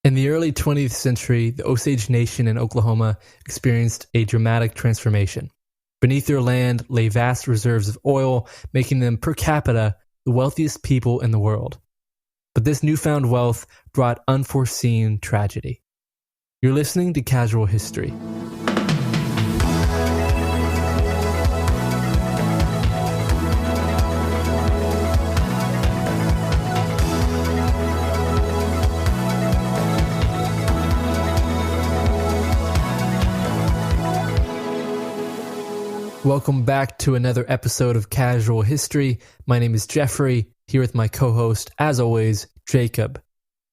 In the early 20th century, the Osage Nation in Oklahoma experienced a dramatic transformation. Beneath their land lay vast reserves of oil, making them per capita the wealthiest people in the world. But this newfound wealth brought unforeseen tragedy. You're listening to Casual History. Welcome back to another episode of Casual History. My name is Jeffrey, here with my co-host, as always, Jacob.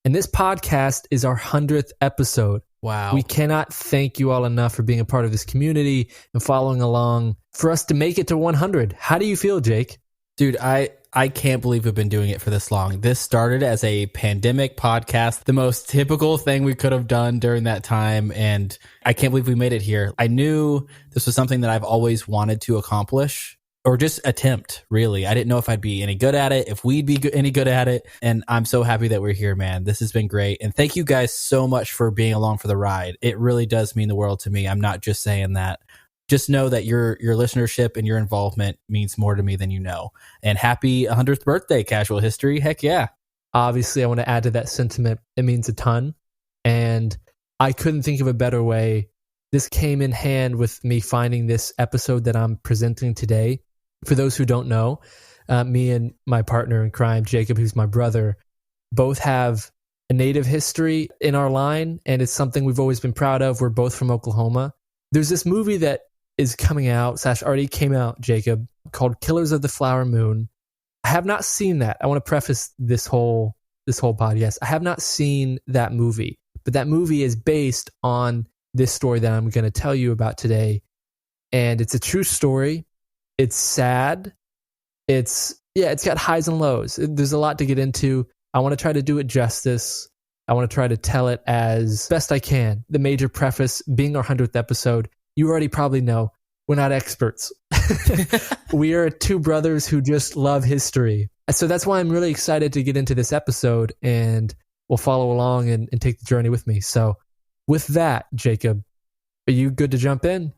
And this podcast is our 100th episode. Wow. We cannot thank you all enough for being a part of this community and following along for us to make it to 100. How do you feel, Jake? Dude, I can't believe we've been doing it for this long. This started as a pandemic podcast, the most typical thing we could have done during that time, and I can't believe we made it here. I knew this was something that I've always wanted to accomplish, or just attempt, really. I didn't know if I'd be any good at it, if we'd be any good at it, and I'm so happy that we're here, man. This has been great, and thank you guys so much for being along for the ride. It really does mean the world to me. I'm not just saying that. Just know that your listenership and your involvement means more to me than you know. And happy 100th birthday, Casual History. Heck yeah. Obviously, I want to add to that sentiment. It means a ton. And I couldn't think of a better way. This came in hand with me finding this episode that I'm presenting today. For those who don't know, me and my partner in crime, Jacob, who's my brother, both have a Native history in our line. And it's something we've always been proud of. We're both from Oklahoma. There's this movie that is coming out, / already came out, Jacob, called Killers of the Flower Moon. I have not seen that. I want to preface this whole podcast. I have not seen that movie, but that movie is based on this story that I'm going to tell you about today. And it's a true story. It's sad. It's got highs and lows. There's a lot to get into. I want to try to do it justice. I want to try to tell it as best I can. The major preface being our 100th episode, you already probably know we're not experts. We are two brothers who just love history. So that's why I'm really excited to get into this episode, and we'll follow along and take the journey with me. So with that, Jacob, are you good to jump in?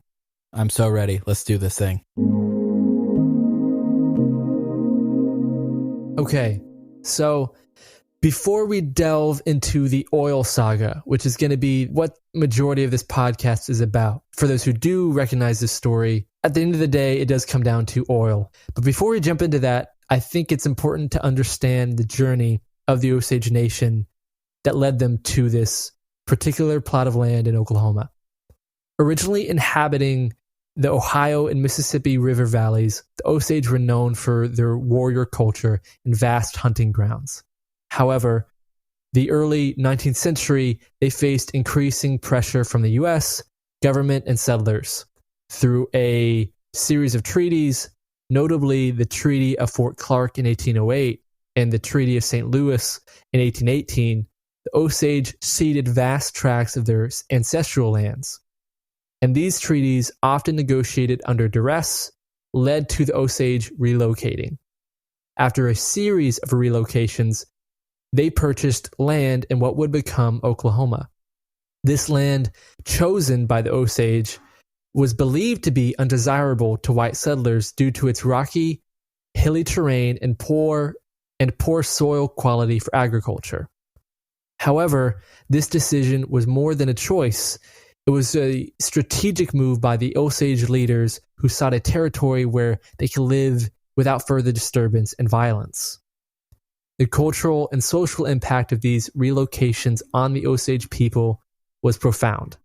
I'm so ready. Let's do this thing. Okay, so before we delve into the oil saga, which is going to be what majority of this podcast is about, for those who do recognize this story, at the end of the day, it does come down to oil. But before we jump into that, I think it's important to understand the journey of the Osage Nation that led them to this particular plot of land in Oklahoma. Originally inhabiting the Ohio and Mississippi River valleys, the Osage were known for their warrior culture and vast hunting grounds. However, the early 19th century, they faced increasing pressure from the U.S. government and settlers through a series of treaties, notably the Treaty of Fort Clark in 1808 and the Treaty of St. Louis in 1818. The Osage ceded vast tracts of their ancestral lands. And these treaties, often negotiated under duress, led to the Osage relocating. After a series of relocations, they purchased land in what would become Oklahoma. This land, chosen by the Osage, was believed to be undesirable to white settlers due to its rocky, hilly terrain and poor soil quality for agriculture. However, this decision was more than a choice. It was a strategic move by the Osage leaders who sought a territory where they could live without further disturbance and violence. The cultural and social impact of these relocations on the Osage people was profound.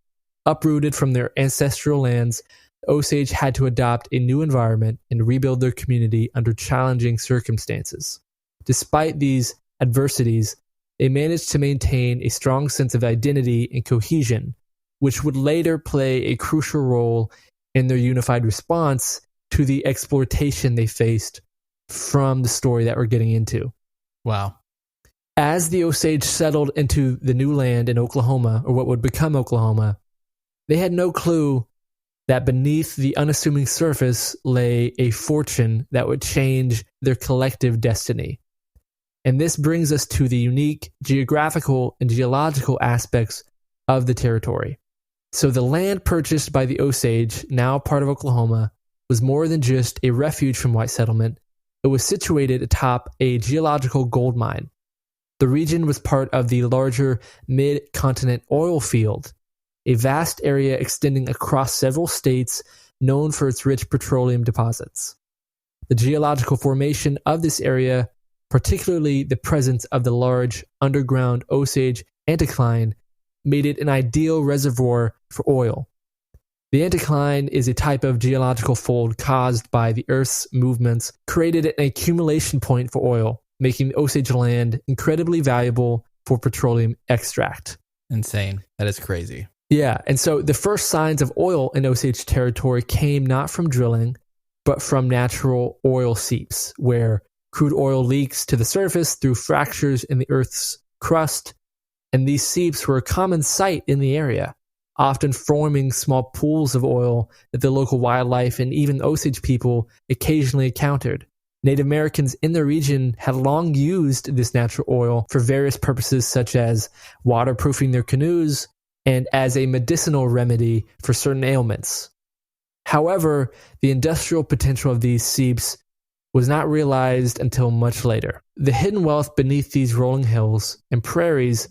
Uprooted from their ancestral lands, the Osage had to adopt a new environment and rebuild their community under challenging circumstances. Despite these adversities, they managed to maintain a strong sense of identity and cohesion, which would later play a crucial role in their unified response to the exploitation they faced from the story that we're getting into. Wow. As the Osage settled into the new land in Oklahoma, or what would become Oklahoma, they had no clue that beneath the unassuming surface lay a fortune that would change their collective destiny. And this brings us to the unique geographical and geological aspects of the territory. So the land purchased by the Osage, now part of Oklahoma, was more than just a refuge from white settlement. It was situated atop a geological gold mine. The region was part of the larger mid-continent oil field, a vast area extending across several states known for its rich petroleum deposits. The geological formation of this area, particularly the presence of the large underground Osage anticline, made it an ideal reservoir for oil. The anticline is a type of geological fold caused by the Earth's movements, created an accumulation point for oil, making the Osage land incredibly valuable for petroleum extract. Insane. That is crazy. Yeah, and so the first signs of oil in Osage territory came not from drilling, but from natural oil seeps, where crude oil leaks to the surface through fractures in the Earth's crust, and these seeps were a common sight in the area, often forming small pools of oil that the local wildlife and even Osage people occasionally encountered. Native Americans in the region had long used this natural oil for various purposes such as waterproofing their canoes and as a medicinal remedy for certain ailments. However, the industrial potential of these seeps was not realized until much later. The hidden wealth beneath these rolling hills and prairies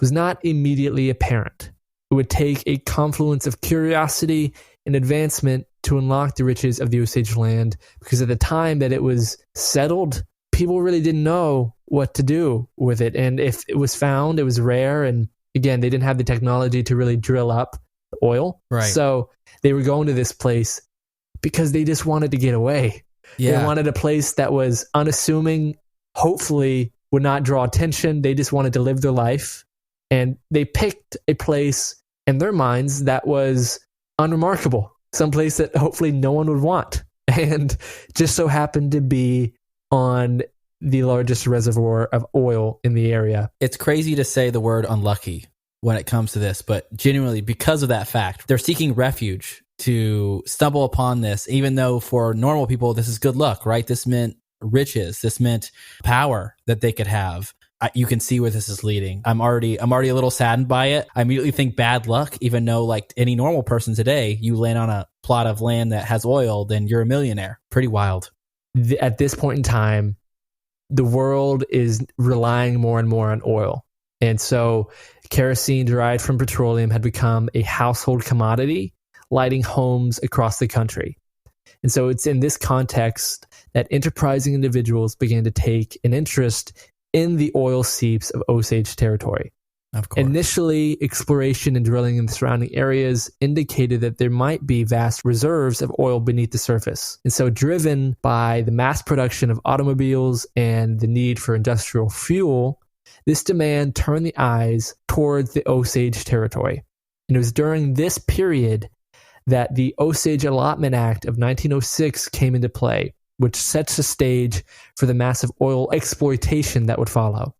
was not immediately apparent. It would take a confluence of curiosity and advancement to unlock the riches of the Osage land, because at the time that it was settled, people really didn't know what to do with it. And if it was found, it was rare. And again, they didn't have the technology to really drill up the oil. Right. So they were going to this place because they just wanted to get away. Yeah. They wanted a place that was unassuming, hopefully would not draw attention. They just wanted to live their life. And they picked a place in their minds that was unremarkable, some place that hopefully no one would want, and just so happened to be on the largest reservoir of oil in the area. It's crazy to say the word unlucky when it comes to this, but genuinely, because of that fact, they're seeking refuge to stumble upon this, even though for normal people, this is good luck, right? This meant riches. This meant power that they could have. You can see where this is leading. I'm already a little saddened by it. I immediately think bad luck, even though like any normal person today, you land on a plot of land that has oil, then you're a millionaire. Pretty wild. At this point in time, the world is relying more and more on oil. And so kerosene derived from petroleum had become a household commodity, lighting homes across the country. And so it's in this context that enterprising individuals began to take an interest in the oil seeps of Osage territory. Of course. Initially, exploration and drilling in the surrounding areas indicated that there might be vast reserves of oil beneath the surface. And so, driven by the mass production of automobiles and the need for industrial fuel, this demand turned the eyes towards the Osage territory. And it was during this period that the Osage Allotment Act of 1906 came into play, which sets the stage for the massive oil exploitation that would follow.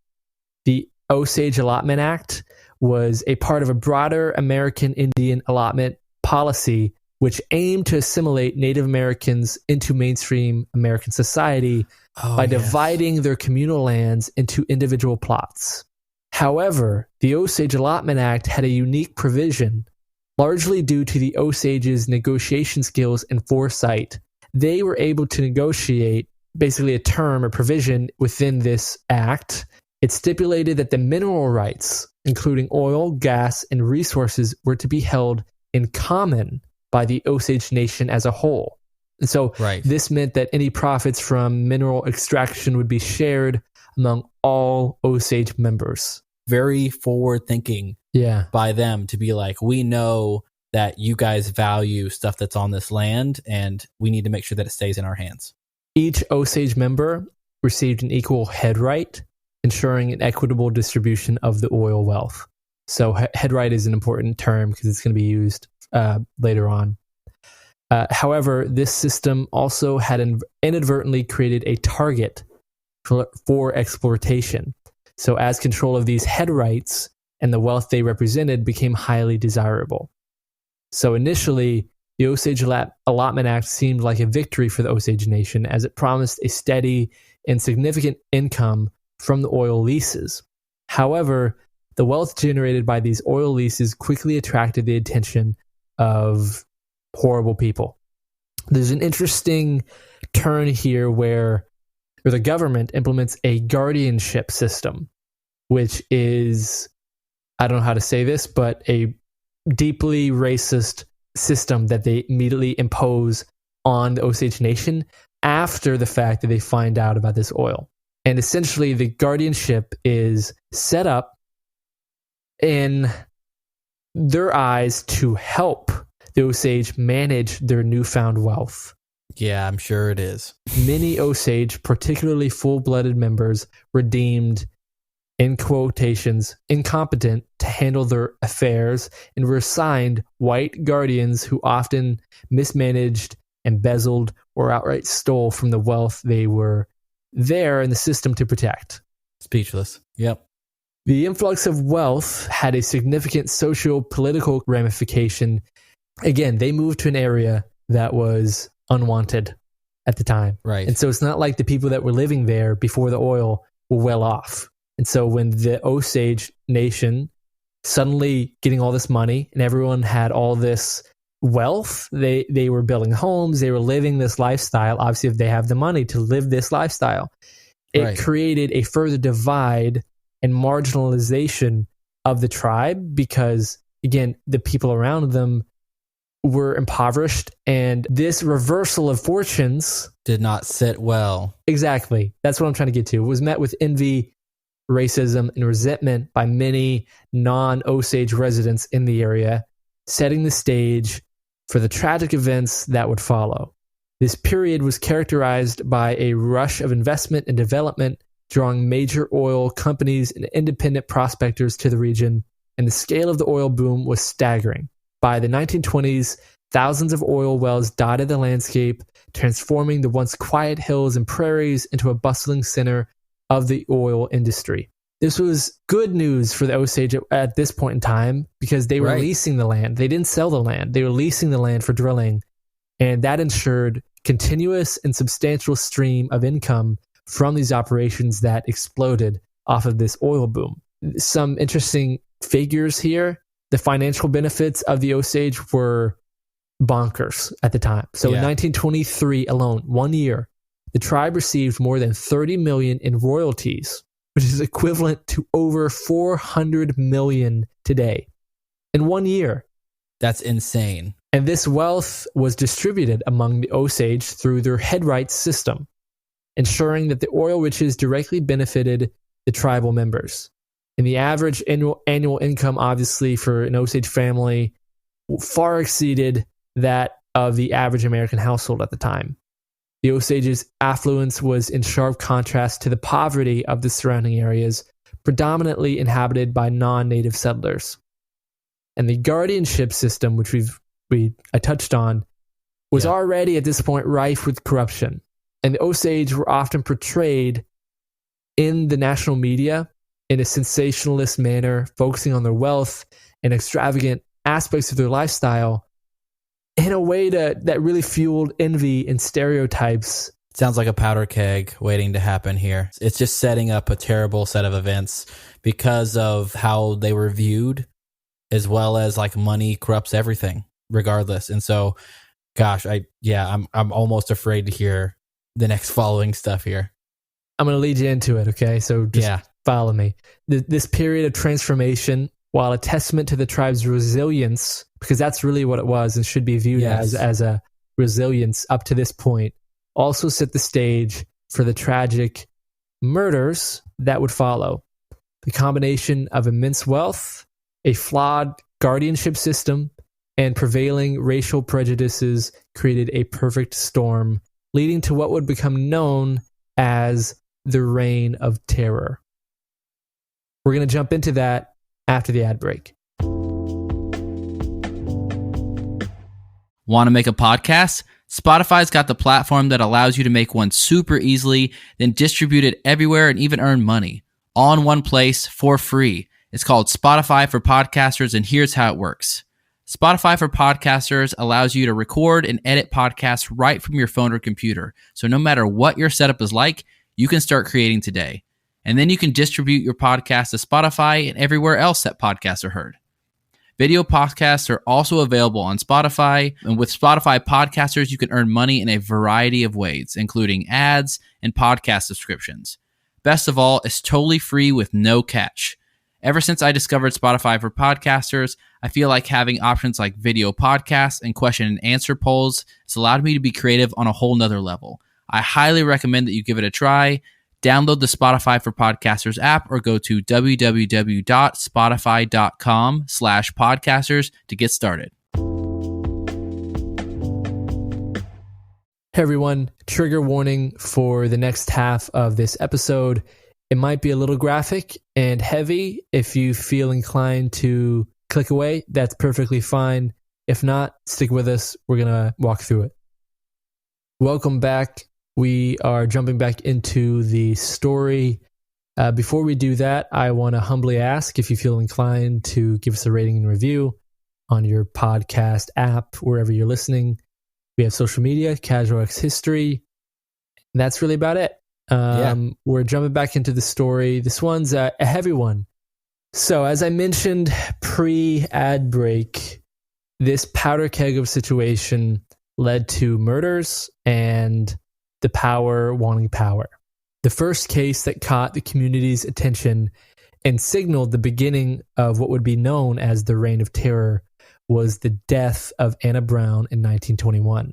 The Osage Allotment Act was a part of a broader American Indian allotment policy which aimed to assimilate Native Americans into mainstream American society by dividing their communal lands into individual plots. However, the Osage Allotment Act had a unique provision, largely due to the Osage's negotiation skills and foresight. They were able to negotiate basically a term or provision within this act. It stipulated that the mineral rights, including oil, gas, and resources, were to be held in common by the Osage Nation as a whole. And so this meant that any profits from mineral extraction would be shared among all Osage members. Very forward thinking by them to be like, we know that you guys value stuff that's on this land, and we need to make sure that it stays in our hands. Each Osage member received an equal head right, ensuring an equitable distribution of the oil wealth. So head right is an important term because it's going to be used later on. However, this system also had inadvertently created a target for exploitation. So as control of these head rights and the wealth they represented became highly desirable. So initially, the Osage Allotment Act seemed like a victory for the Osage Nation, as it promised a steady and significant income from the oil leases. However, the wealth generated by these oil leases quickly attracted the attention of horrible people. There's an interesting turn here where the government implements a guardianship system, which is, I don't know how to say this, but a deeply racist system that they immediately impose on the Osage Nation after the fact that they find out about this oil. And essentially, the guardianship is set up in their eyes to help the Osage manage their newfound wealth. Yeah, I'm sure it is. Many Osage, particularly full-blooded members, were deemed, in quotations, incompetent to handle their affairs and were assigned white guardians who often mismanaged, embezzled, or outright stole from the wealth they were there in the system to protect. Speechless. Yep. The influx of wealth had a significant socio-political ramification. Again, they moved to an area that was unwanted at the time. Right. And so it's not like the people that were living there before the oil were well off. And so when the Osage Nation suddenly getting all this money and everyone had all this wealth, they were building homes, they were living this lifestyle. Obviously, if they have the money to live this lifestyle, it created a further divide and marginalization of the tribe because, again, the people around them were impoverished, and this reversal of fortunes did not sit well. Exactly. That's what I'm trying to get to. It was met with envy, racism, and resentment by many non-Osage residents in the area, setting the stage for the tragic events that would follow. This period was characterized by a rush of investment and development, drawing major oil companies and independent prospectors to the region, and the scale of the oil boom was staggering. By the 1920s, thousands of oil wells dotted the landscape, transforming the once quiet hills and prairies into a bustling center of the oil industry. This was good news for the Osage at this point in time because they were leasing the land. They didn't sell the land. They were leasing the land for drilling, and that ensured continuous and substantial stream of income from these operations that exploded off of this oil boom. Some interesting figures here. The financial benefits of the Osage were bonkers at the time. So in 1923 alone, 1 year, the tribe received more than $30 million in royalties, which is equivalent to over $400 million today in 1 year. That's insane. And this wealth was distributed among the Osage through their headrights system, ensuring that the oil riches directly benefited the tribal members. And the average annual income, obviously, for an Osage family far exceeded that of the average American household at the time. The Osage's affluence was in sharp contrast to the poverty of the surrounding areas, predominantly inhabited by non-native settlers. And the guardianship system, which I touched on, was already at this point rife with corruption. And the Osage were often portrayed in the national media in a sensationalist manner, focusing on their wealth and extravagant aspects of their lifestyle in a way that really fueled envy and stereotypes. Sounds like a powder keg waiting to happen here. It's just setting up a terrible set of events because of how they were viewed, as well as like money corrupts everything regardless. And so, gosh, I'm almost afraid to hear the next following stuff here. I'm going to lead you into it, okay? So just follow me. This period of transformation, while a testament to the tribe's resilience, because that's really what it was and should be viewed as a resilience up to this point, also set the stage for the tragic murders that would follow. The combination of immense wealth, a flawed guardianship system, and prevailing racial prejudices created a perfect storm, leading to what would become known as the Reign of Terror. We're going to jump into that after the ad break. Want to make a podcast? Spotify's got the platform that allows you to make one super easily, then distribute it everywhere and even earn money. All in one place for free. It's called Spotify for Podcasters, and here's how it works. Spotify for Podcasters allows you to record and edit podcasts right from your phone or computer. So no matter what your setup is like, you can start creating today. And then you can distribute your podcast to Spotify and everywhere else that podcasts are heard. Video podcasts are also available on Spotify, and with Spotify podcasters, you can earn money in a variety of ways, including ads and podcast subscriptions. Best of all, it's totally free with no catch. Ever since I discovered Spotify for podcasters, I feel like having options like video podcasts and question and answer polls has allowed me to be creative on a whole nother level. I highly recommend that you give it a try. Download the Spotify for Podcasters app or go to www.spotify.com/podcasters to get started. Hey everyone, trigger warning for the next half of this episode. It might be a little graphic and heavy. If you feel inclined to click away, that's perfectly fine. If not, stick with us. We're going to walk through it. Welcome back. We are jumping back into the story. Before we do that, I want to humbly ask if you feel inclined to give us a rating and review on your podcast app, wherever you're listening. We have social media, Casual X History. And that's really about it. We're jumping back into the story. This one's a heavy one. So as I mentioned pre-ad break, this powder keg of situation led to murders and the power wanting power. The first case that caught the community's attention and signaled the beginning of what would be known as the Reign of Terror was the death of Anna Brown in 1921.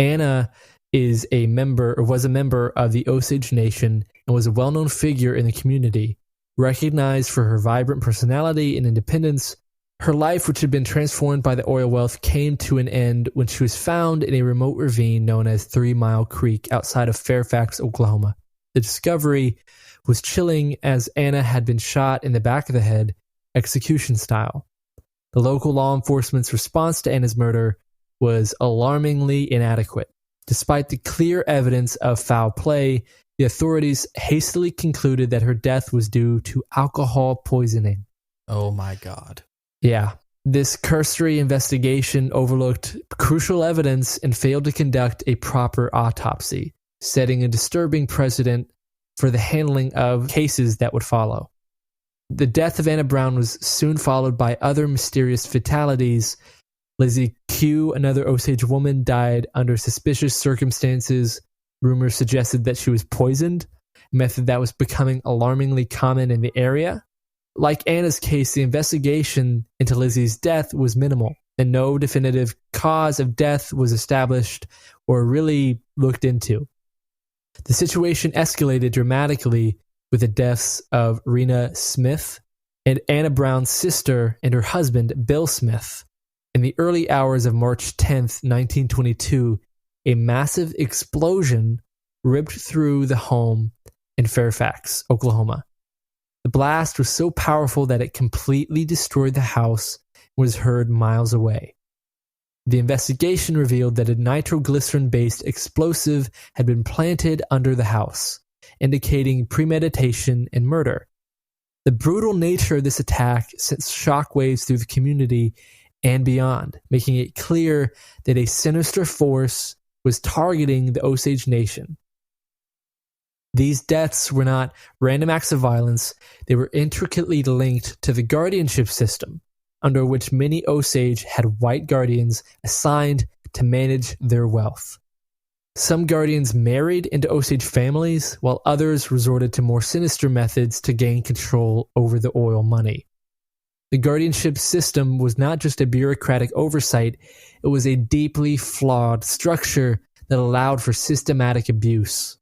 Anna was a member of the Osage Nation and was a well-known figure in the community, recognized for her vibrant personality and independence. Her life, which had been transformed by the oil wealth, came to an end when she was found in a remote ravine known as 3 Mile Creek outside of Fairfax, Oklahoma. The discovery was chilling as Anna had been shot in the back of the head, execution style. The local law enforcement's response to Anna's murder was alarmingly inadequate. Despite the clear evidence of foul play, the authorities hastily concluded that her death was due to alcohol poisoning. Oh my God. Yeah. This cursory investigation overlooked crucial evidence and failed to conduct a proper autopsy, setting a disturbing precedent for the handling of cases that would follow. The death of Anna Brown was soon followed by other mysterious fatalities. Lizzie Q, another Osage woman, died under suspicious circumstances. Rumors suggested that she was poisoned, a method that was becoming alarmingly common in the area. Like Anna's case, the investigation into Lizzie's death was minimal, and no definitive cause of death was established or really looked into. The situation escalated dramatically with the deaths of Rena Smith and Anna Brown's sister and her husband, Bill Smith. In the early hours of March 10th, 1922, a massive explosion ripped through the home in Fairfax, Oklahoma. The blast was so powerful that it completely destroyed the house and was heard miles away. The investigation revealed that a nitroglycerin-based explosive had been planted under the house, indicating premeditation and murder. The brutal nature of this attack sent shockwaves through the community and beyond, making it clear that a sinister force was targeting the Osage Nation. These deaths were not random acts of violence. They were intricately linked to the guardianship system, under which many Osage had white guardians assigned to manage their wealth. Some guardians married into Osage families, while others resorted to more sinister methods to gain control over the oil money. The guardianship system was not just a bureaucratic oversight, it was a deeply flawed structure that allowed for systematic abuse.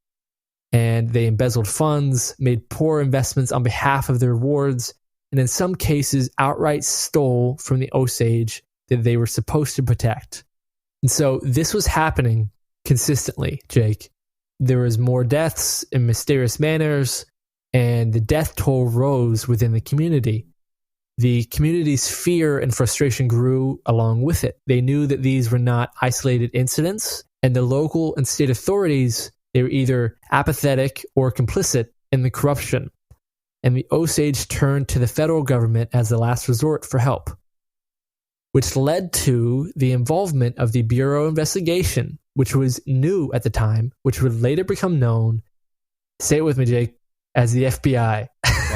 And they embezzled funds, made poor investments on behalf of their wards, and in some cases outright stole from the Osage that they were supposed to protect. And so this was happening consistently, Jake. There was more deaths in mysterious manners, and the death toll rose within the community. The community's fear and frustration grew along with it. They knew that these were not isolated incidents, and the local and state authorities, they were either apathetic or complicit in the corruption. And the Osage turned to the federal government as the last resort for help, which led to the involvement of the Bureau of Investigation, which was new at the time, which would later become known, say it with me, Jake, as the FBI.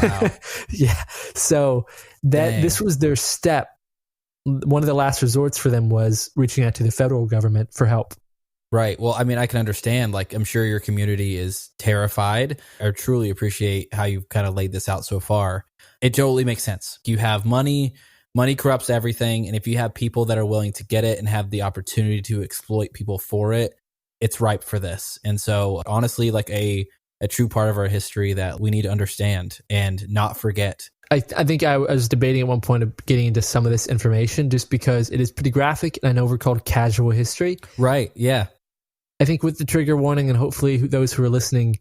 Wow. Yeah. So this was their step. One of the last resorts for them was reaching out to the federal government for help. Right. Well, I mean, I can understand. Like, I'm sure your community is terrified. I truly appreciate how you've kind of laid this out so far. It totally makes sense. You have money corrupts everything. And if you have people that are willing to get it and have the opportunity to exploit people for it, it's ripe for this. And so honestly, like a true part of our history that we need to understand and not forget. I think I was debating at one point of getting into some of this information just because it is pretty graphic, and I know we're called casual history. Right. Yeah. I think with the trigger warning, and hopefully those who are listening,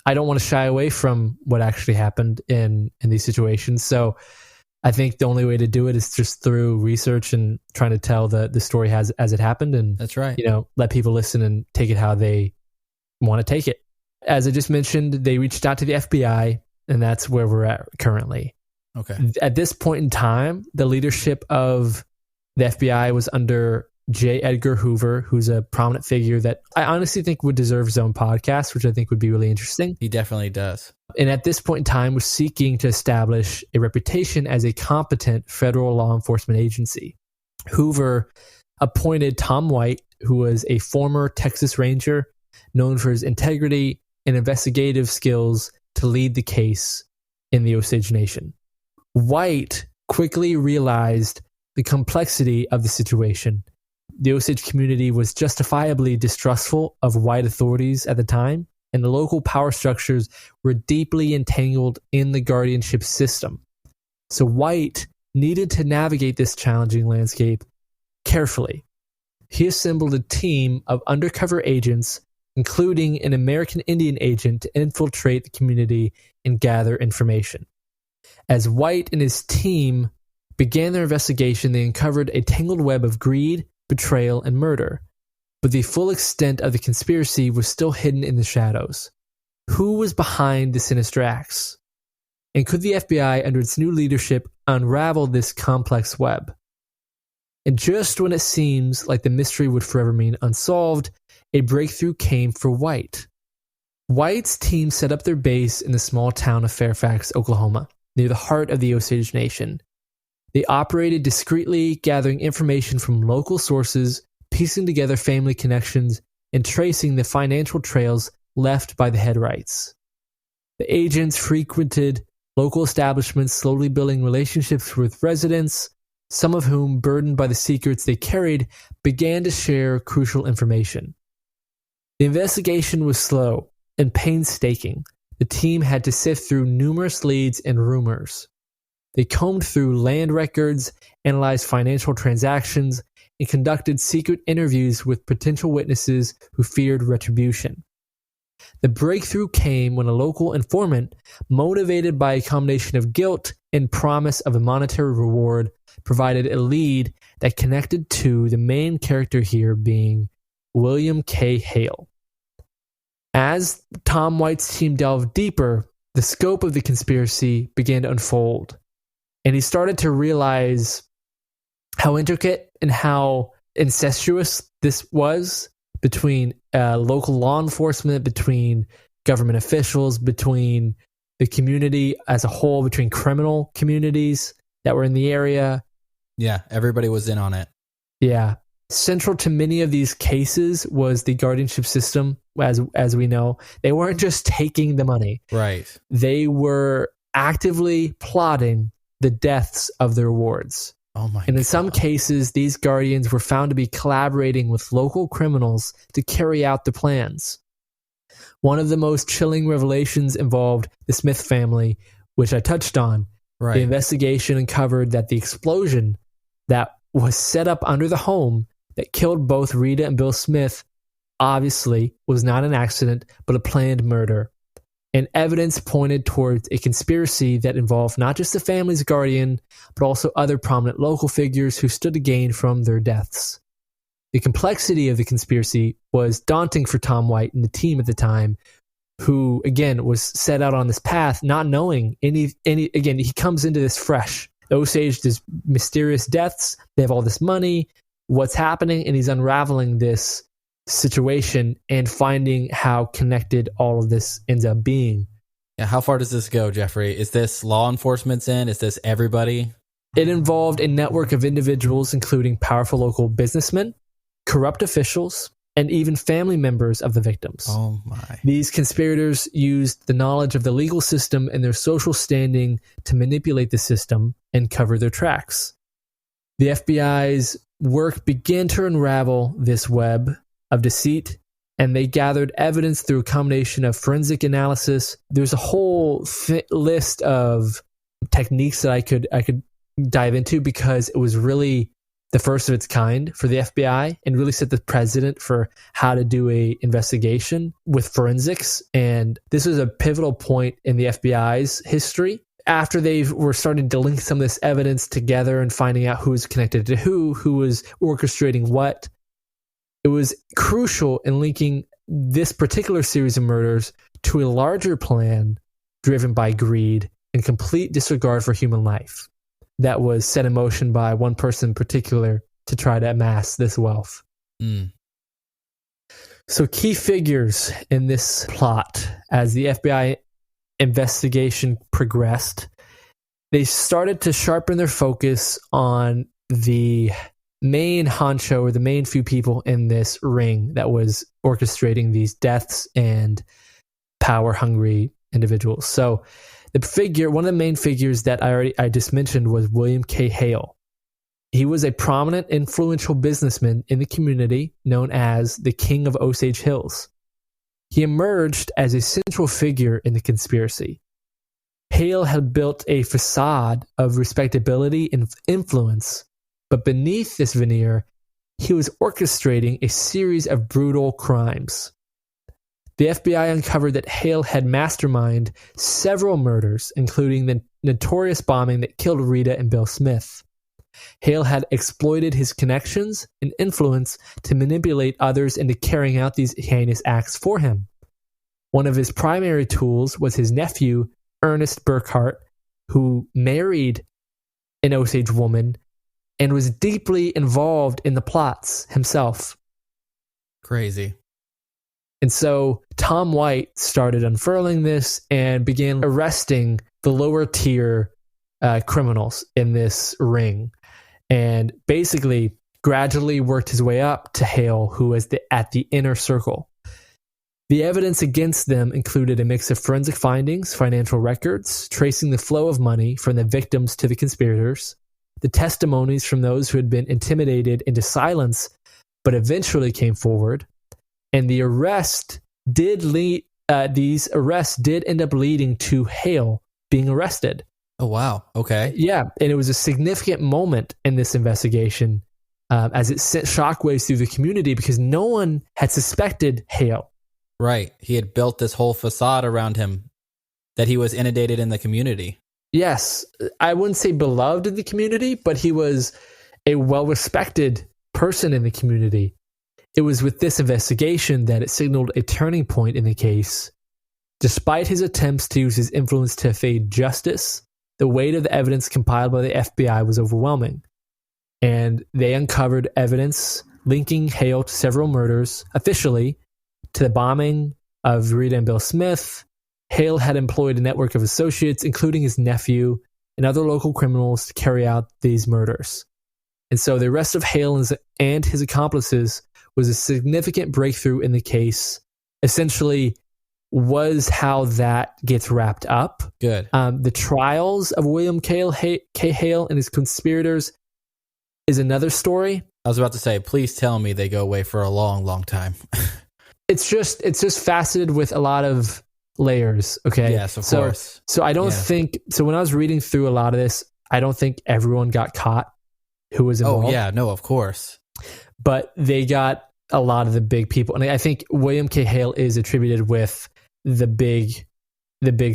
I don't want to shy away from what actually happened in these situations. So I think the only way to do it is just through research and trying to tell the story as it happened. And that's right. Let people listen and take it how they want to take it. As I just mentioned, they reached out to the FBI, and that's where we're at currently. Okay. At this point in time, the leadership of the FBI was under J. Edgar Hoover, who's a prominent figure that I honestly think would deserve his own podcast, which I think would be really interesting. He definitely does. And at this point in time, was seeking to establish a reputation as a competent federal law enforcement agency. Hoover appointed Tom White, who was a former Texas Ranger, known for his integrity and investigative skills, to lead the case in the Osage Nation. White quickly realized the complexity of the situation. The Osage community was justifiably distrustful of white authorities at the time, and the local power structures were deeply entangled in the guardianship system. So White needed to navigate this challenging landscape carefully. He assembled a team of undercover agents, including an American Indian agent, to infiltrate the community and gather information. As White and his team began their investigation, they uncovered a tangled web of greed, betrayal, and murder. But the full extent of the conspiracy was still hidden in the shadows. Who was behind the sinister acts? And could the FBI, under its new leadership, unravel this complex web? And just when it seems like the mystery would forever remain unsolved, a breakthrough came for White. White's team set up their base in the small town of Fairfax, Oklahoma, near the heart of the Osage Nation. They operated discreetly, gathering information from local sources, piecing together family connections, and tracing the financial trails left by the Headrights. The agents frequented local establishments, slowly building relationships with residents, some of whom, burdened by the secrets they carried, began to share crucial information. The investigation was slow and painstaking. The team had to sift through numerous leads and rumors. They combed through land records, analyzed financial transactions, and conducted secret interviews with potential witnesses who feared retribution. The breakthrough came when a local informant, motivated by a combination of guilt and promise of a monetary reward, provided a lead that connected to the main character here being William K. Hale. As Tom White's team delved deeper, the scope of the conspiracy began to unfold, and he started to realize how intricate and how incestuous this was between local law enforcement, between government officials, between the community as a whole, between criminal communities that were in the area. Yeah, everybody was in on it. Yeah. Central to many of these cases was the guardianship system, as we know. They weren't just taking the money. Right. They were actively plotting the deaths of their wards. Oh my And in God. some cases, these guardians were found to be collaborating with local criminals to carry out the plans. One of the most chilling revelations involved the Smith family, which I touched on. Right. The investigation uncovered that the explosion that was set up under the home that killed both Rita and Bill Smith obviously was not an accident, but a planned murder. And evidence pointed towards a conspiracy that involved not just the family's guardian, but also other prominent local figures who stood to gain from their deaths. The complexity of the conspiracy was daunting for Tom White and the team at the time, who, again, was set out on this path, not knowing any. Again, he comes into this fresh. Osage, there's mysterious deaths. They have all this money. What's happening? And he's unraveling this situation and finding how connected all of this ends up being. Yeah, how far does this go, Jeffrey? Is this law enforcement's in? Is this everybody? It involved a network of individuals, including powerful local businessmen, corrupt officials, and even family members of the victims. Oh my. These conspirators used the knowledge of the legal system and their social standing to manipulate the system and cover their tracks. The FBI's work began to unravel this web of deceit, and they gathered evidence through a combination of forensic analysis. There's a whole list of techniques that I could dive into, because it was really the first of its kind for the FBI and really set the precedent for how to do a investigation with forensics. And this was a pivotal point in the FBI's history. After they were starting to link some of this evidence together and finding out who was connected to who was orchestrating what, it was crucial in linking this particular series of murders to a larger plan driven by greed and complete disregard for human life that was set in motion by one person in particular to try to amass this wealth. So key figures in this plot, as the FBI investigation progressed, they started to sharpen their focus on the main honcho, or the main few people in this ring that was orchestrating these deaths and power-hungry individuals. So one of the main figures that I just mentioned was William K. Hale. He was a prominent, influential businessman in the community known as the King of Osage Hills. He emerged as a central figure in the conspiracy. Hale had built a facade of respectability and influence, but beneath this veneer, he was orchestrating a series of brutal crimes. The FBI uncovered that Hale had masterminded several murders, including the notorious bombing that killed Rita and Bill Smith. Hale had exploited his connections and influence to manipulate others into carrying out these heinous acts for him. One of his primary tools was his nephew, Ernest Burkhart, who married an Osage woman and was deeply involved in the plots himself. Crazy. And so Tom White started unfurling this and began arresting the lower tier criminals in this ring, and basically gradually worked his way up to Hale, who was at the inner circle. The evidence against them included a mix of forensic findings, financial records, tracing the flow of money from the victims to the conspirators, the testimonies from those who had been intimidated into silence but eventually came forward, and the these arrests did end up leading to Hale being arrested. Oh, wow. Okay. Yeah, and it was a significant moment in this investigation as it sent shockwaves through the community, because no one had suspected Hale. Right. He had built this whole facade around him that he was inundated in the community. Yes, I wouldn't say beloved in the community, but he was a well-respected person in the community. It was with this investigation that it signaled a turning point in the case. Despite his attempts to use his influence to evade justice, the weight of the evidence compiled by the FBI was overwhelming, and they uncovered evidence linking Hale to several murders. Officially, to the bombing of Rita and Bill Smith, Hale had employed a network of associates, including his nephew and other local criminals, to carry out these murders. And so the arrest of Hale and his accomplices was a significant breakthrough in the case. Essentially, was how that gets wrapped up. Good. The trials of William K. Hale and his conspirators is another story. I was about to say, please tell me they go away for a long, long time. It's just faceted with a lot of layers. Okay. Yes, of course. So I don't think so. When I was reading through a lot of this, I don't think everyone got caught who was involved. Oh yeah, no, of course. But they got a lot of the big people, and I think William K. Hale is attributed with the big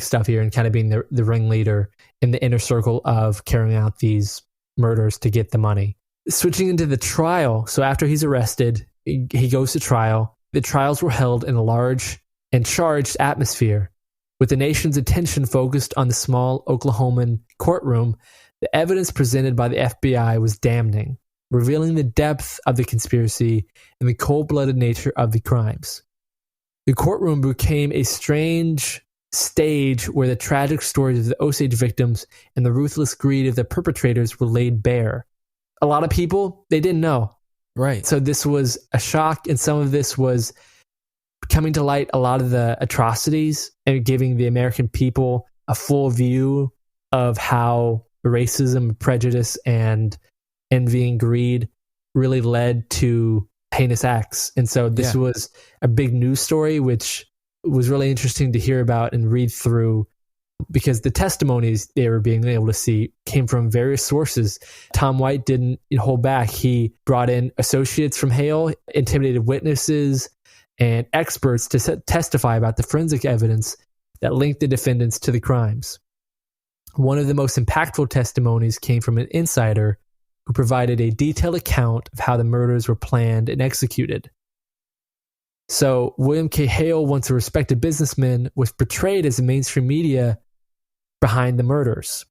stuff here, and kind of being the ringleader in the inner circle of carrying out these murders to get the money. Switching into the trial, so after he's arrested, he goes to trial. The trials were held in a large and charged atmosphere, with the nation's attention focused on the small Oklahoman courtroom. The evidence presented by the FBI was damning, revealing the depth of the conspiracy and the cold-blooded nature of the crimes. The courtroom became a strange stage where the tragic stories of the Osage victims and the ruthless greed of the perpetrators were laid bare. A lot of people, they didn't know. Right. So this was a shock, and some of this was coming to light a lot of the atrocities and giving the American people a full view of how racism, prejudice, and envy and greed really led to heinous acts. And so this was a big news story, which was really interesting to hear about and read through, because the testimonies they were being able to see came from various sources. Tom White didn't hold back. He brought in associates from Hale, intimidated witnesses, and experts to testify about the forensic evidence that linked the defendants to the crimes. One of the most impactful testimonies came from an insider who provided a detailed account of how the murders were planned and executed. So William K. Hale, once a respected businessman, was portrayed as the mainstream media behind the murders.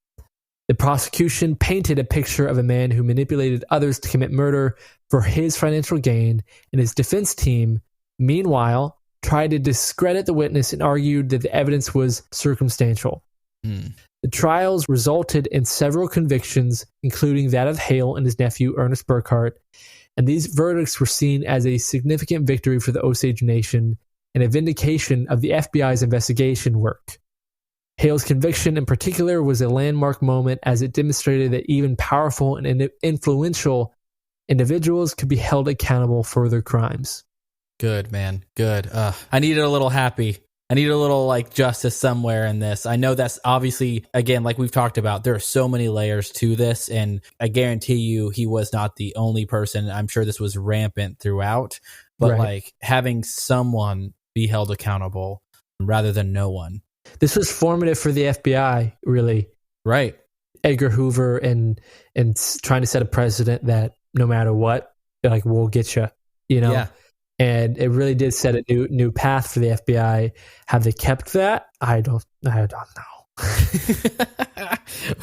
The prosecution painted a picture of a man who manipulated others to commit murder for his financial gain, and his defense team, meanwhile, tried to discredit the witness and argued that the evidence was circumstantial. The trials resulted in several convictions, including that of Hale and his nephew, Ernest Burkhart, and these verdicts were seen as a significant victory for the Osage Nation and a vindication of the FBI's investigation work. Hale's conviction in particular was a landmark moment, as it demonstrated that even powerful and influential individuals could be held accountable for their crimes. Good, man. Good. I needed a little happy. I need a little like justice somewhere in this. I know that's obviously, again, like we've talked about, there are so many layers to this, and I guarantee you he was not the only person. I'm sure this was rampant throughout, but like having someone be held accountable rather than no one. This was formative for the FBI, really. Right. Edgar Hoover and trying to set a precedent that no matter what, like, we'll get you, Yeah. And it really did set a new path for the FBI. Have they kept that? I don't know.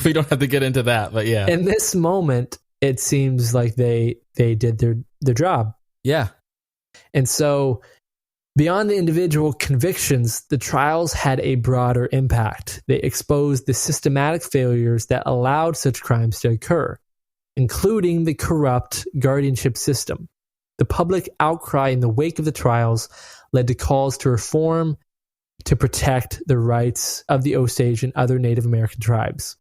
We don't have to get into that, but yeah. In this moment, it seems like they did their job. Yeah. And so beyond the individual convictions, the trials had a broader impact. They exposed the systematic failures that allowed such crimes to occur, including the corrupt guardianship system. The public outcry in the wake of the trials led to calls to reform to protect the rights of the Osage and other Native American tribes.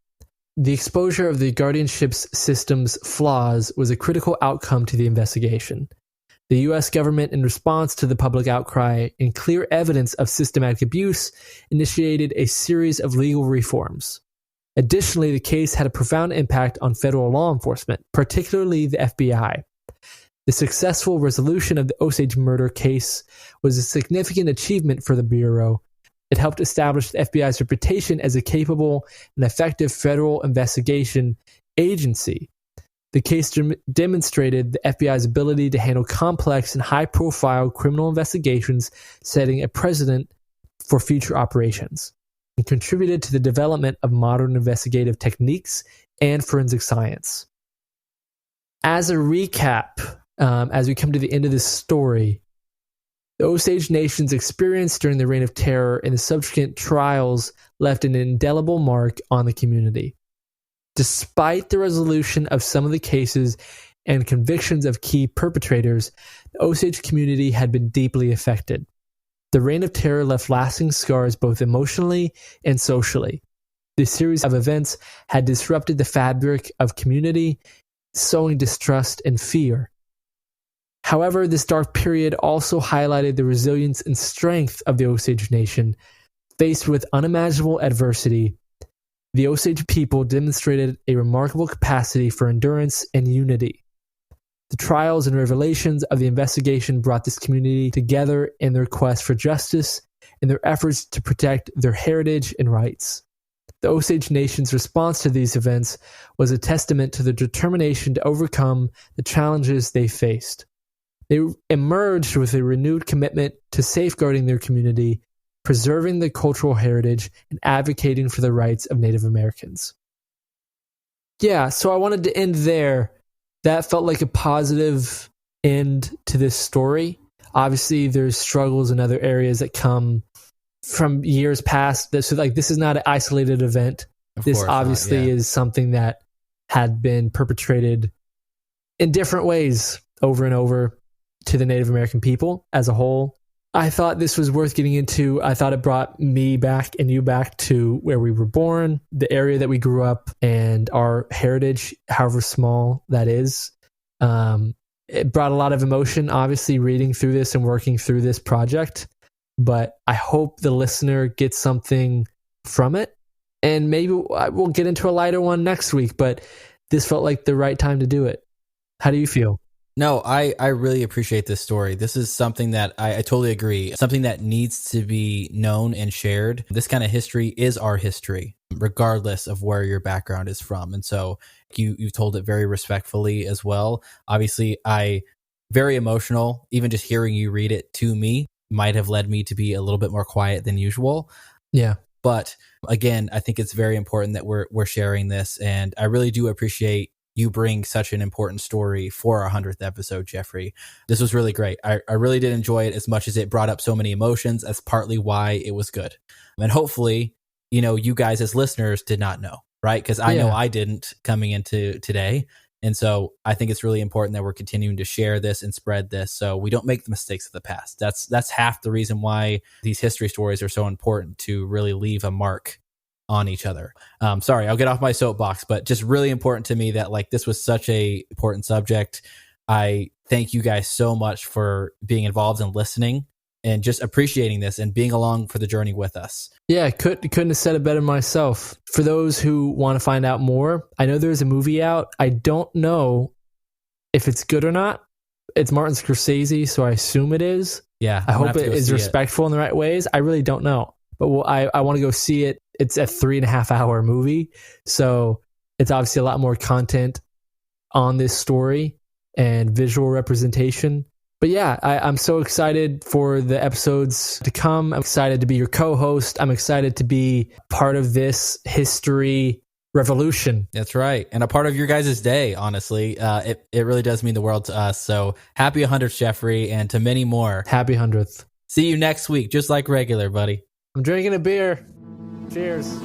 The exposure of the guardianship system's flaws was a critical outcome to the investigation. The U.S. government, in response to the public outcry and clear evidence of systematic abuse, initiated a series of legal reforms. Additionally, the case had a profound impact on federal law enforcement, particularly the FBI. The successful resolution of the Osage murder case was a significant achievement for the Bureau. It helped establish the FBI's reputation as a capable and effective federal investigation agency. The case demonstrated the FBI's ability to handle complex and high-profile criminal investigations, setting a precedent for future operations, and contributed to the development of modern investigative techniques and forensic science. As a recap, as we come to the end of this story, the Osage Nation's experience during the Reign of Terror and the subsequent trials left an indelible mark on the community. Despite the resolution of some of the cases and convictions of key perpetrators, the Osage community had been deeply affected. The Reign of Terror left lasting scars both emotionally and socially. This series of events had disrupted the fabric of community, sowing distrust and fear. However, this dark period also highlighted the resilience and strength of the Osage Nation. Faced with unimaginable adversity, the Osage people demonstrated a remarkable capacity for endurance and unity. The trials and revelations of the investigation brought this community together in their quest for justice and their efforts to protect their heritage and rights. The Osage Nation's response to these events was a testament to their determination to overcome the challenges they faced. They emerged with a renewed commitment to safeguarding their community, preserving their cultural heritage, and advocating for the rights of Native Americans. Yeah, so I wanted to end there. That felt like a positive end to this story. Obviously, there's struggles in other areas that come from years past. This is not an isolated event. This obviously is something that had been perpetrated in different ways over and over to the Native American people as a whole. I thought this was worth getting into. I thought it brought me back and you back to where we were born, the area that we grew up, and our heritage, however small that is. It brought a lot of emotion, obviously, reading through this and working through this project. But I hope the listener gets something from it. And maybe we'll get into a lighter one next week, but this felt like the right time to do it. How do you feel? No, I really appreciate this story. This is something that I totally agree. Something that needs to be known and shared. This kind of history is our history, regardless of where your background is from. And so you've told it very respectfully as well. Obviously, very emotional. Even just hearing you read it to me might have led me to be a little bit more quiet than usual. Yeah. But again, I think it's very important that we're sharing this. And I really do appreciate you bring such an important story for our 100th episode, Jeffrey. This was really great. I really did enjoy it as much as it brought up so many emotions. That's partly why it was good. And hopefully, you guys as listeners did not know, right? Because I know I didn't coming into today. And so I think it's really important that we're continuing to share this and spread this so we don't make the mistakes of the past. That's half the reason why these history stories are so important, to really leave a mark on each other. Sorry, I'll get off my soapbox, but just really important to me that this was such a important subject. I thank you guys so much for being involved and listening and just appreciating this and being along for the journey with us. Yeah, couldn't have said it better myself. For those who want to find out more, I know there's a movie out. I don't know if it's good or not. It's Martin Scorsese, so I assume it is. Yeah. I hope it is respectful in the right ways. I really don't know. But I want to go see it. It's a 3.5 hour movie. So it's obviously a lot more content on this story and visual representation. But yeah, I'm so excited for the episodes to come. I'm excited to be your co-host. I'm excited to be part of this history revolution. That's right. And a part of your guys' day, honestly. It really does mean the world to us. So happy 100th, Jeffrey, and to many more. Happy 100th. See you next week, just like regular, buddy. I'm drinking a beer. Cheers.